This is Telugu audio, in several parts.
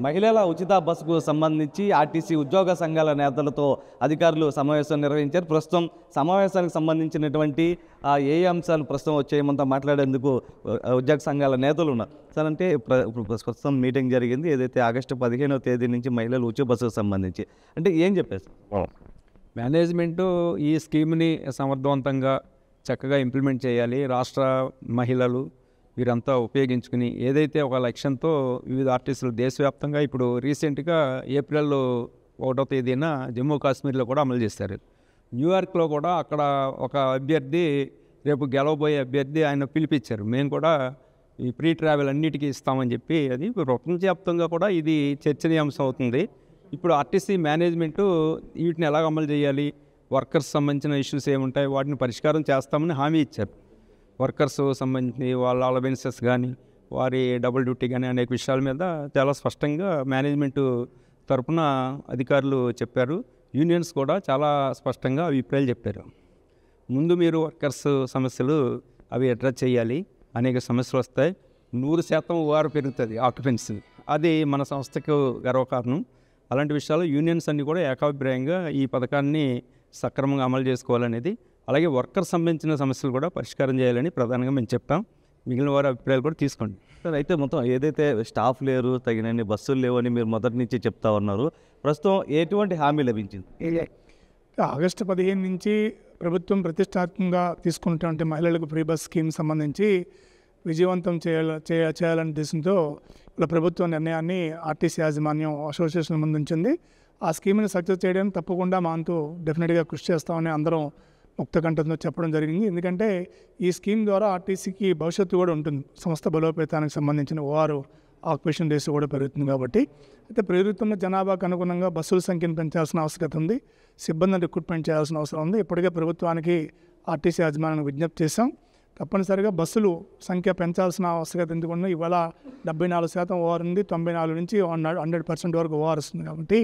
మహిళల ఉచిత బస్సుకు సంబంధించి ఆర్టీసీ ఉద్యోగ సంఘాల నేతలతో అధికారులు సమావేశం నిర్వహించారు. ప్రస్తుతం సమావేశానికి సంబంధించినటువంటి ఏ అంశాలు ప్రస్తుతం వచ్చేయమంతా మాట్లాడేందుకు ఉద్యోగ సంఘాల నేతలు ఉన్నారు. సార్, అంటే ప్రస్తుతం మీటింగ్ జరిగింది, ఏదైతే ఆగస్టు 15వ తేదీ నుంచి మహిళల ఉచిత బస్సుకు సంబంధించి అంటే ఏం చెప్పేసి మేనేజ్మెంటు ఈ స్కీమ్ని సమర్థవంతంగా చక్కగా ఇంప్లిమెంట్ చేయాలి. రాష్ట్ర మహిళలు వీరంతా ఉపయోగించుకుని ఏదైతే ఒక లక్ష్యంతో వివిధ ఆర్టీసీలు దేశవ్యాప్తంగా ఇప్పుడు రీసెంట్గా ఏప్రిల్ 1వ తేదీన జమ్మూ కాశ్మీర్లో కూడా అమలు చేశారు. న్యూయార్క్లో కూడా అక్కడ ఒక అభ్యర్థి, రేపు గెలవబోయే అభ్యర్థి, ఆయన పిలిపించారు. మేము కూడా ఈ ప్రీ ట్రావెల్ అన్నిటికీ ఇస్తామని చెప్పి, అది ప్రపంచవ్యాప్తంగా కూడా ఇది చర్చనీయాంశం అవుతుంది. ఇప్పుడు ఆర్టీసీ మేనేజ్మెంటు వీటిని ఎలాగ అమలు చేయాలి, వర్కర్స్ సంబంధించిన ఇష్యూస్ ఏముంటాయి వాటిని పరిష్కారం చేస్తామని హామీ ఇచ్చారు. వర్కర్స్ సంబంధించి వాళ్ళ అలవెన్సెస్ కానీ, వారి డబుల్ డ్యూటీ కానీ అనేక విషయాల మీద చాలా స్పష్టంగా మేనేజ్మెంటు తరఫున అధికారులు చెప్పారు. యూనియన్స్ కూడా చాలా స్పష్టంగా అభిప్రాయాలు చెప్పారు. ముందు మీరు వర్కర్స్ సమస్యలు అవి అడ్రస్ చేయాలి. అనేక సమస్యలు వస్తాయి. 100% ఓఆర్ పెరుగుతుంది ఆక్యుపెన్సీ, అది మన సంస్థకు గర్వకారణం. అలాంటి విషయాలు యూనియన్స్ అన్నీ కూడా ఏకాభిప్రాయంగా ఈ పథకాన్ని సక్రమంగా అమలు చేసుకోవాలనేది, అలాగే వర్కర్ సంబంధించిన సమస్యలు కూడా పరిష్కారం చేయాలని ప్రధానంగా మేము చెప్పాం. మిగిలిన వారి అభిప్రాయాలు కూడా తీసుకోండి. సార్, అయితే మొత్తం ఏదైతే స్టాఫ్ లేరు, తగినన్ని బస్సులు లేవు అని మీరు మొదటి నుంచి చెప్తా ఉన్నారు, ప్రస్తుతం ఎటువంటి హామీ లభించింది? ఆగస్టు 15 నుంచి ప్రభుత్వం ప్రతిష్టాత్మకంగా తీసుకున్నటువంటి మహిళలకు ఫ్రీ బస్ స్కీమ్ సంబంధించి విజయవంతం చేయాలనే ఉద్దేశంతో ఇలా ప్రభుత్వ నిర్ణయాన్ని ఆర్టీసీ యాజమాన్యం అసోసియేషన్ ముందుంచింది. ఆ స్కీమ్ని సక్సెస్ చేయడానికి తప్పకుండా మా అంతు డెఫినెట్గా కృషి చేస్తామని అందరం ముక్త కంఠంతో చెప్పడం జరిగింది. ఎందుకంటే ఈ స్కీమ్ ద్వారా ఆర్టీసీకి భవిష్యత్తు కూడా ఉంటుంది. సంస్థ బలోపేతానికి సంబంధించిన ఓఆర్ ఆక్యుపేషన్ రేసు కూడా పెరుగుతుంది కాబట్టి, అయితే పెరుగుతున్న జనాభాకు అనుగుణంగా బస్సుల సంఖ్యను పెంచాల్సిన అవసరం ఉంది, సిబ్బందిని రిక్రూట్మెంట్ చేయాల్సిన అవసరం ఉంది. ఇప్పటికే ప్రభుత్వానికి ఆర్టీసీ యాజమాన్యానికి విజ్ఞప్తి చేశాం. తప్పనిసరిగా బస్సులు సంఖ్య పెంచాల్సిన అవసరం ఎందుకున్నా ఇవాళ 74% ఓఆర్ ఉంది, 94 నుంచి 100% వరకు ఓఆర్ వస్తుంది. కాబట్టి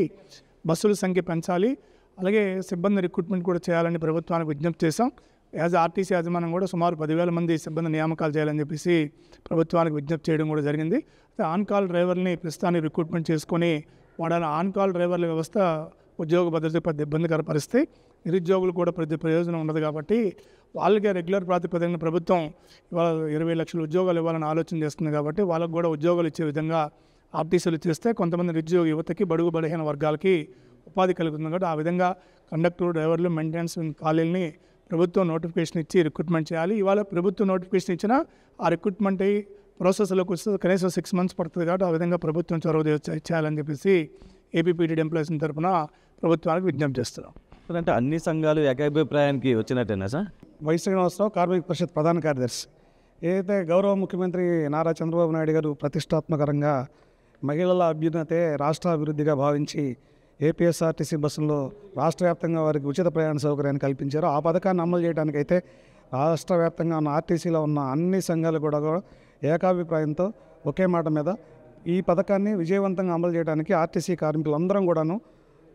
బస్సుల సంఖ్య పెంచాలి, అలాగే సిబ్బంది రిక్రూట్మెంట్ కూడా చేయాలని ప్రభుత్వానికి విజ్ఞప్తి చేశాం. యాజ్ ఆర్టీసీ యాజమాన్యం కూడా సుమారు 10,000 మంది సిబ్బంది నియామకాలు చేయాలని చెప్పేసి ప్రభుత్వానికి విజ్ఞప్తి చేయడం కూడా జరిగింది. ఆన్ కాల్ డ్రైవర్ని ప్రస్తుతానికి రిక్రూట్మెంట్ చేసుకొని వాడాలి. ఆన్ కాల్ డ్రైవర్ల వ్యవస్థ ఉద్యోగ భద్రత పెద్ద ఇబ్బందికర పరిస్థితి, నిరుద్యోగులు కూడా ప్రతి ప్రయోజనం ఉండదు. కాబట్టి వాళ్ళకి రెగ్యులర్ ప్రాతిపదికన ప్రభుత్వం ఇవాళ 20 లక్షల ఉద్యోగాలు ఇవ్వాలని ఆలోచన చేస్తుంది. కాబట్టి వాళ్ళకు కూడా ఉద్యోగాలు ఇచ్చే విధంగా ఆర్టీసీలు చేస్తే కొంతమంది నిరుద్యోగ యువతకి, బడుగు బలహీన వర్గాలకి ఉపాధి కలుగుతుంది. కాబట్టి ఆ విధంగా కండక్టర్, డ్రైవర్లు, మెయింటెనెన్స్ ఖాళీలని ప్రభుత్వం నోటిఫికేషన్ ఇచ్చి రిక్రూట్మెంట్ చేయాలి. ఇవాళ ప్రభుత్వం నోటిఫికేషన్ ఇచ్చినా ఆ రిక్రూట్మెంట్ అయ్యి ప్రాసెస్లోకి వస్తే కనీసం 6 months పడుతుంది. కాబట్టి ఆ విధంగా ప్రభుత్వం చొరవ చేయాలని చెప్పేసి ఏపీపీటీడీ ఎంప్లాయీస్ తరఫున ప్రభుత్వానికి విజ్ఞప్తి చేస్తున్నాం. అంటే అన్ని సంఘాలు ఏకాభిప్రాయానికి వచ్చినట్టేనా సార్? వై శ్రీనివాసరావు, కార్మిక పరిషత్ ప్రధాన కార్యదర్శి. ఏదైతే గౌరవ ముఖ్యమంత్రి నారా చంద్రబాబు నాయుడు గారు ప్రతిష్టాత్మకంగా మహిళల అభ్యున్నతే రాష్ట్ర అభివృద్ధిగా భావించి ఏపీఎస్ఆర్టీసీ బస్సుల్లో రాష్ట్ర వ్యాప్తంగా వారికి ఉచిత ప్రయాణ సౌకర్యాన్ని కల్పించారు. ఆ పథకాన్ని అమలు చేయడానికైతే రాష్ట్ర వ్యాప్తంగా ఉన్న ఆర్టీసీలో ఉన్న అన్ని సంఘాలు కూడా ఏకాభిప్రాయంతో ఒకే మాట మీద ఈ పథకాన్ని విజయవంతంగా అమలు చేయడానికి ఆర్టీసీ కార్మికులందరం కూడాను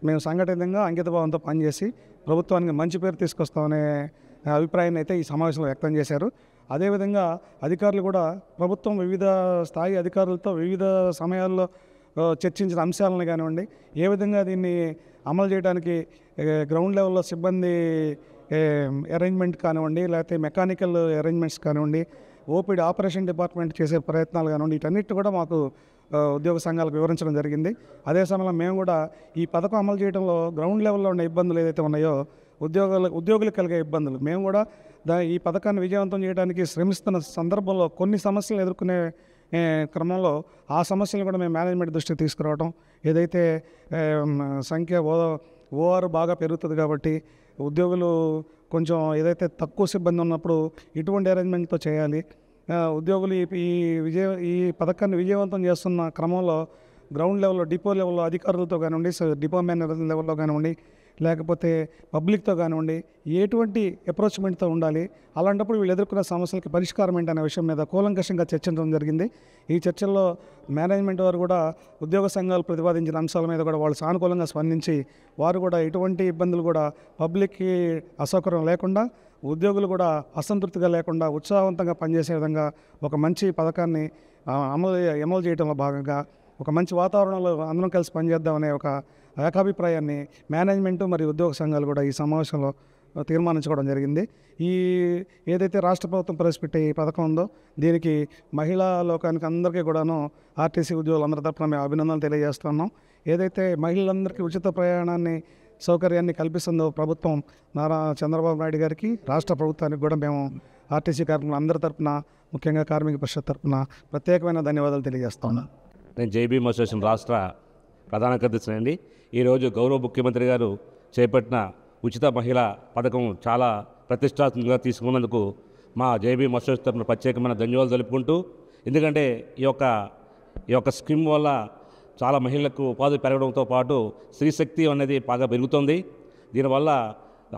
మేము సంఘటితంగా అంకితభావంతో పనిచేసి ప్రభుత్వానికి మంచి పేరు తీసుకొస్తామనే అభిప్రాయాన్ని అయితే ఈ సమావేశంలో వ్యక్తం చేశారు. అదేవిధంగా అధికారులు కూడా ప్రభుత్వం వివిధ స్థాయి అధికారులతో వివిధ సమయాల్లో చర్చించిన అంశాలను కానివ్వండి, ఏ విధంగా దీన్ని అమలు చేయడానికి గ్రౌండ్ లెవెల్లో సిబ్బంది అరేంజ్మెంట్ కానివ్వండి, లేకపోతే మెకానికల్ అరేంజ్మెంట్స్ కానివ్వండి, ఓపీడీ ఆపరేషన్ డిపార్ట్మెంట్ చేసే ప్రయత్నాలు కానివ్వండి, వీటన్నిటి కూడా మాకు ఉద్యోగ సంఘాలకు వివరించడం జరిగింది. అదే సమయంలో మేము కూడా ఈ పథకం అమలు చేయడంలో గ్రౌండ్ లెవెల్లో ఉన్న ఇబ్బందులు ఏదైతే ఉన్నాయో ఉద్యోగులకు కలిగే ఇబ్బందులు మేము కూడా ఈ పథకాన్ని విజయవంతం చేయడానికి శ్రమిస్తున్న సందర్భంలో కొన్ని సమస్యలు ఎదుర్కొనే క్రమంలో ఆ సమస్యలు కూడా మేము మేనేజ్మెంట్ దృష్టికి తీసుకురావడం, ఏదైతే సంఖ్య ఓఆర్ బాగా పెరుగుతుంది కాబట్టి ఉద్యోగులు కొంచెం ఏదైతే తక్కువ సిబ్బంది ఉన్నప్పుడు ఇటువంటి అరేంజ్మెంట్తో చేయాలి. ఉద్యోగులు ఈ పథకాన్ని విజయవంతం చేస్తున్న క్రమంలో గ్రౌండ్ లెవెల్లో, డిపో లెవెల్లో అధికారులతో కానివ్వండి, డిపో మేనేజర్ లెవెల్లో కానివ్వండి, లేకపోతే పబ్లిక్తో కానివ్వండి, ఎటువంటి అప్రోచ్మెంట్తో ఉండాలి, అలాంటప్పుడు వీళ్ళు ఎదుర్కొన్న సమస్యలకి పరిష్కారం ఏంటనే విషయం మీద కూలంకషంగా చర్చించడం జరిగింది. ఈ చర్చల్లో మేనేజ్మెంట్ వారు కూడా ఉద్యోగ సంఘాలు ప్రతిపాదించిన అంశాల మీద కూడా వాళ్ళు సానుకూలంగా స్పందించి వారు కూడా ఎటువంటి ఇబ్బందులు కూడా పబ్లిక్కి అసౌకర్యం లేకుండా, ఉద్యోగులు కూడా అసంతృప్తిగా లేకుండా ఉత్సాహవంతంగా పనిచేసే విధంగా ఒక మంచి పథకాన్ని అమలు చేయడంలో భాగంగా ఒక మంచి వాతావరణంలో అందరం కలిసి పనిచేద్దామనే ఒక ఏకాభిప్రాయాన్ని మేనేజ్మెంటు మరియు ఉద్యోగ సంఘాలు కూడా ఈ సమావేశంలో తీర్మానించుకోవడం జరిగింది. ఈ ఏదైతే రాష్ట్ర ప్రభుత్వం ప్రవేశపెట్టే ఈ పథకం ఉందో దీనికి మహిళా లోకానికి అందరికీ కూడాను ఆర్టీసీ ఉద్యోగులందరి తరఫున మేము అభినందనలు తెలియజేస్తున్నాం. ఏదైతే మహిళలందరికీ ఉచిత ప్రయాణాన్ని సౌకర్యాన్ని కల్పిస్తుందో ప్రభుత్వం నారా చంద్రబాబు నాయుడు గారికి, రాష్ట్ర ప్రభుత్వానికి కూడా మేము ఆర్టీసీ కార్మికులు అందరి తరఫున, ముఖ్యంగా కార్మిక పరిషత్ తరఫున ప్రత్యేకమైన ధన్యవాదాలు తెలియజేస్తున్నాను. నేను జేబీఎం అసోసియేషన్ రాష్ట్ర ప్రధాన కార్యదర్శినండి. ఈరోజు గౌరవ ముఖ్యమంత్రి గారు చేపట్టిన ఉచిత మహిళా పథకం చాలా ప్రతిష్టాత్మకంగా తీసుకున్నందుకు మా జేబీఎం అసోసియేషన్ తరఫున ప్రత్యేకమైన ధన్యవాదాలు తెలుపుకుంటూ, ఎందుకంటే ఈ యొక్క స్కీమ్ వల్ల చాలా మహిళలకు ఉపాధి పెరగడంతో పాటు స్త్రీశక్తి అనేది బాగా పెరుగుతుంది. దీనివల్ల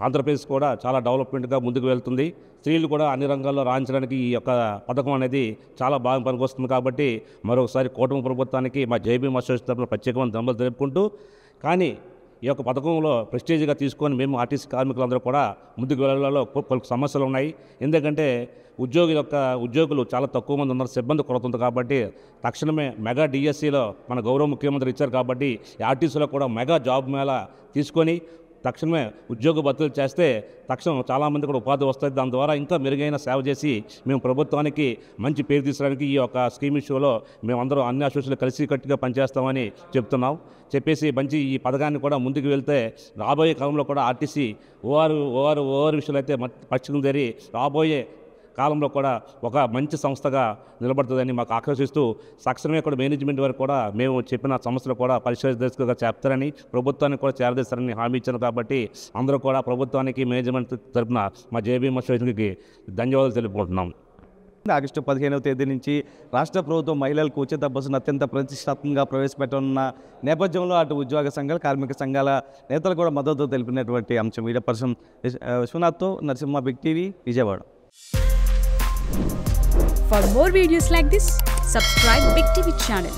ఆంధ్రప్రదేశ్ కూడా చాలా డెవలప్మెంట్గా ముందుకు వెళ్తుంది. స్త్రీలు కూడా అన్ని రంగాల్లో రాణించడానికి ఈ యొక్క పథకం అనేది చాలా బాగా పనికొస్తుంది. కాబట్టి మరొకసారి కూటమి ప్రభుత్వానికి మా జేబీఎం అసోసియేషన్ తరఫున ప్రత్యేకమైన ధన్యవాదాలు తెలుపుకుంటూ, కానీ ఈ యొక్క పథకంలో ప్రెస్టీజ్గా తీసుకొని మేము ఆర్టీసీ కార్మికులందరూ కూడా ముందుకు వెళ్ళాలో కొన్ని సమస్యలు ఉన్నాయి. ఎందుకంటే ఉద్యోగులు చాలా తక్కువ మంది ఉన్నారు, సిబ్బంది కొరత ఉంది. కాబట్టి తక్షణమే మెగా డిఎస్సిలో మన గౌరవ ముఖ్యమంత్రి ఇచ్చారు. కాబట్టి ఆర్టీసీలో కూడా మెగా జాబ్ మేళా తీసుకొని తక్షణమే ఉద్యోగ భర్తీలు చేస్తే తక్షణం చాలామంది కూడా ఉపాధి వస్తుంది. దాని ద్వారా ఇంకా మెరుగైన సేవ చేసి మేము ప్రభుత్వానికి మంచి పేరు తీసుకురావడానికి ఈ యొక్క స్కీమ్ ఇష్యూలో మేమందరం అన్ని అసోసియేషన్లు కలిసికట్టుగా పనిచేస్తామని చెప్పేసి మంచి ఈ పథకాన్ని కూడా ముందుకు వెళ్తే రాబోయే కాలంలో కూడా ఆర్టీసీ ఓఆర్ విషయంలో అయితే పక్షం జరిగి రాబోయే కాలంలో కూడా ఒక మంచి సంస్థగా నిలబడుతుందని మాకు ఆకర్షిస్తూ తక్షణమే కూడా మేనేజ్మెంట్ వారికి కూడా మేము చెప్పిన సమస్యలు కూడా పరిశోధనగా చెప్తారని, ప్రభుత్వానికి కూడా చేరదీస్తారని హామీ ఇచ్చాను. కాబట్టి అందరూ కూడా ప్రభుత్వానికి మేనేజ్మెంట్ తరఫున మా జేబీఎం అసోసియేషన్కి ధన్యవాదాలు తెలుపుకుంటున్నాం. ఆగస్టు 15వ తేదీ నుంచి రాష్ట్ర ప్రభుత్వం మహిళలకు ఉచిత బస్సును అత్యంత ప్రతిష్టాత్మకంగా ప్రవేశపెట్టనున్న నేపథ్యంలో అటు ఉద్యోగ సంఘాలు, కార్మిక సంఘాల నేతలు కూడా మద్దతు తెలిపినటువంటి అంశం. మీడియా పర్సన్ విశ్వనాథ్తో Narasimha, big TV, Vijayawada. For more videos like this, subscribe Big TV channel.